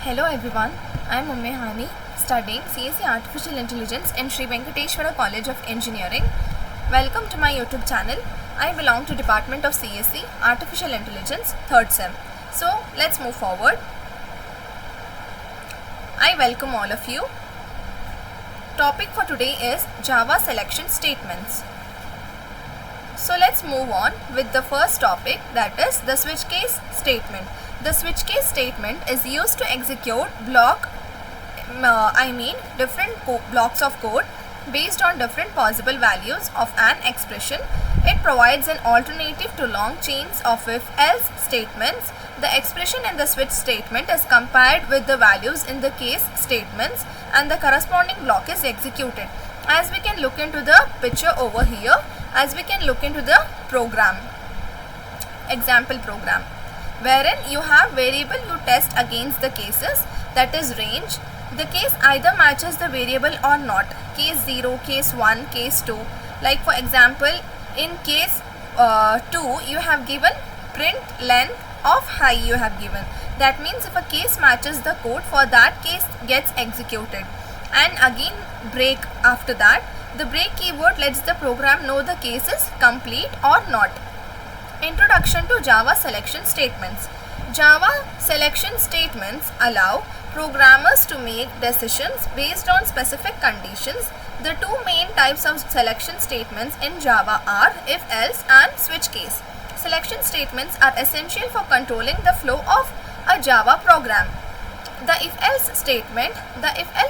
Hello everyone, I am Umme Hani, studying CSE Artificial Intelligence in Sri Venkateshwara College of Engineering. Welcome to my YouTube channel. I belong to Department of CSE Artificial Intelligence 3rd Sem. So let's move forward. I welcome all of you. Topic for today is Java selection statements. So let's move on with the first topic, that is the switch case statement. The switch case statement is used to execute different blocks of code based on different possible values of an expression. It provides an alternative to long chains of if-else statements. The expression in the switch statement is compared with the values in the case statements and the corresponding block is executed. As we can look into the picture over here, as we can look into the program, example program, wherein you have variable you test against the cases, that is range. The case either matches the variable or not, case 0, case 1, case 2. Like for example, in case 2 you have given print length of high you have given. That means if a case matches the code, for that case gets executed. And again break after that. The break keyword lets the program know the case is complete or not. Introduction to Java selection statements. Java selection statements allow programmers to make decisions based on specific conditions. The two main types of selection statements in Java are if-else and switch case. Selection statements are essential for controlling the flow of a Java program. The if-else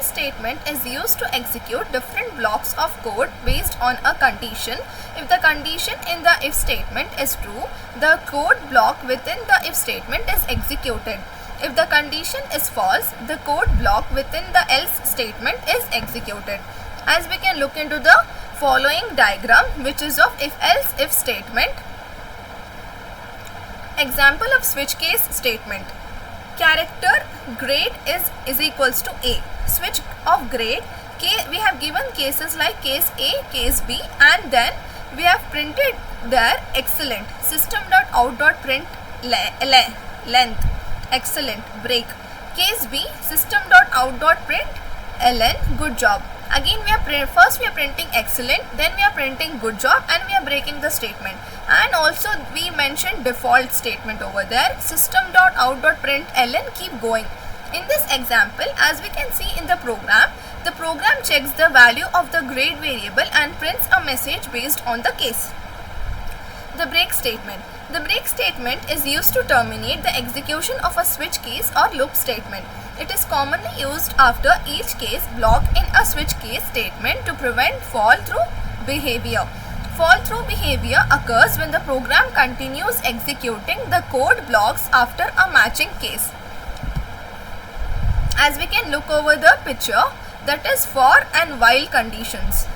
statement is used to execute different blocks of code based on a condition. If the condition in the if statement is true, the code block within the if statement is executed. If the condition is false, the code block within the else statement is executed. As we can look into the following diagram, which is of if-else if statement. Example of switch case statement. Character grade is equals to A. Switch of grade, we have given cases like case A, case B, and then we have printed there excellent. System.out.print length excellent break. Case B, system.out.print ln good job. Again we are first we are printing excellent, then we are printing good job, and we are breaking the statement. And also we mentioned default statement over there, system.out.println, keep going. In this example, as we can see in the program checks the value of the grade variable and prints a message based on the case. The break statement. The break statement is used to terminate the execution of a switch case or loop statement. It is commonly used after each case block in a switch case statement to prevent fall-through behavior. Fall-through behavior occurs when the program continues executing the code blocks after a matching case. As we can look over the picture, that is for and while conditions.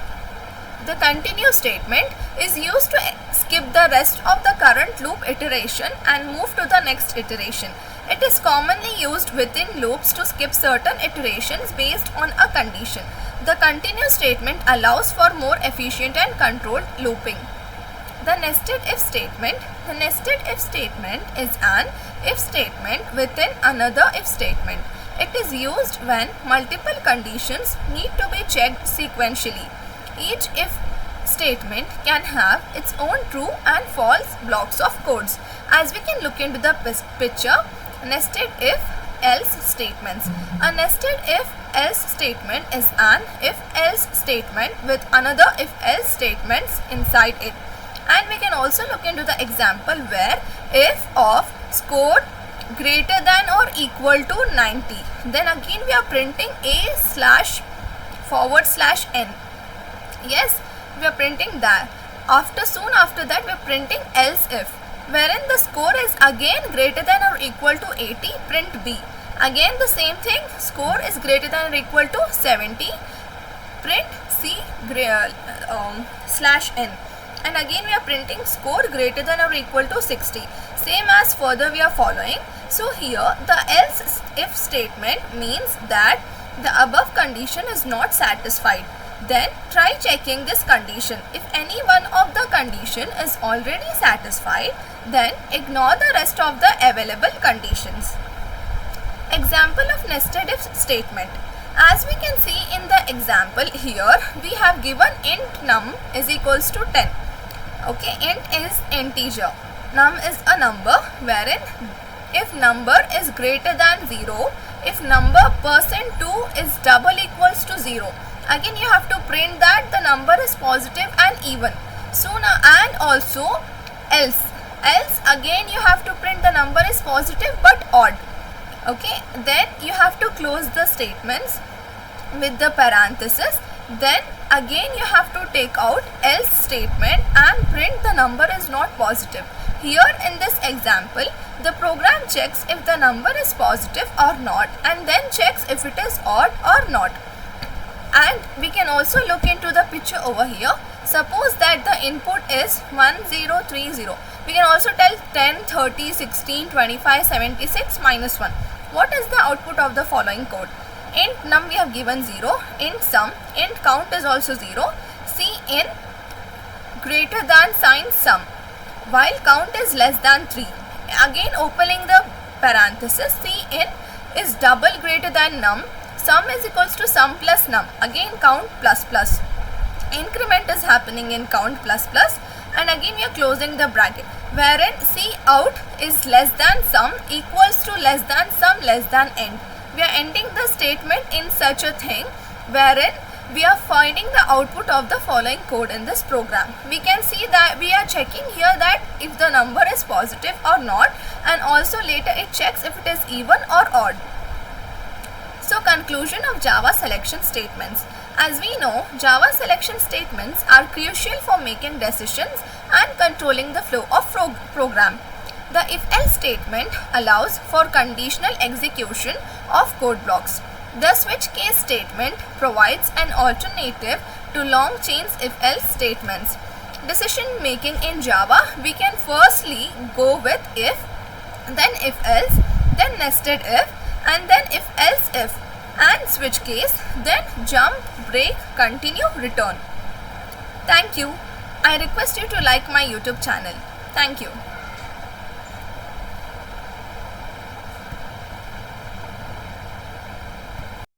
The continue statement is used to skip the rest of the current loop iteration and move to the next iteration. It is commonly used within loops to skip certain iterations based on a condition. The continue statement allows for more efficient and controlled looping. The nested if statement. The nested if statement is an if statement within another if statement. It is used when multiple conditions need to be checked sequentially. Each if statement can have its own true and false blocks of codes. As we can look into the picture, nested if else statements. A nested if else statement is an if else statement with another if else statements inside it. And we can also look into the example where if of score greater than or equal to 90, then again we are printing a//n. Yes, we are printing that. Soon after that we are printing else if, wherein the score is again greater than or equal to 80, print B. Again the same thing, score is greater than or equal to 70, print C/n. And again we are printing score greater than or equal to 60. Same as further we are following. So here the else if statement means that the above condition is not satisfied. Then try checking this condition. If any one of the condition is already satisfied, then ignore the rest of the available conditions. Example of nested if statement. As we can see in the example here, we have given int num is equals to 10. Okay, int is integer, num is a number, wherein if number is greater than 0, if number %2 is double equals to 0, again you have to print that the number is positive and even. So now, and also else again you have to print the number is positive but odd. Okay, then you have to close the statements with the parenthesis. Then again you have to take out else statement and print the number is not positive. Here in this example, the program checks if the number is positive or not, and then checks if it is odd or not. And we can also look into the picture over here. Suppose that the input is 1030. We can also tell 10, 30, 16, 25, 76, minus 1. What is the output of the following code? Int num we have given 0, int sum, int count is also 0, cin greater than sign sum, while count is less than 3. Again opening the parenthesis, cin is double greater than num, sum is equals to sum plus num, again count plus plus. Increment is happening in count plus plus, and again we are closing the bracket, wherein cout is less than sum equals to less than sum less than end. We are ending the statement in such a thing wherein we are finding the output of the following code in this program. We can see that we are checking here that if the number is positive or not, and also later it checks if it is even or odd. So conclusion of Java selection statements. As we know, Java selection statements are crucial for making decisions and controlling the flow of program. The if-else statement allows for conditional execution of code blocks. The switch case statement provides an alternative to long chains if-else statements. Decision making in Java, we can firstly go with if, then if-else, then nested if, and then if-else if, and switch case, then jump, break, continue, return. Thank you. I request you to like my YouTube channel. Thank you.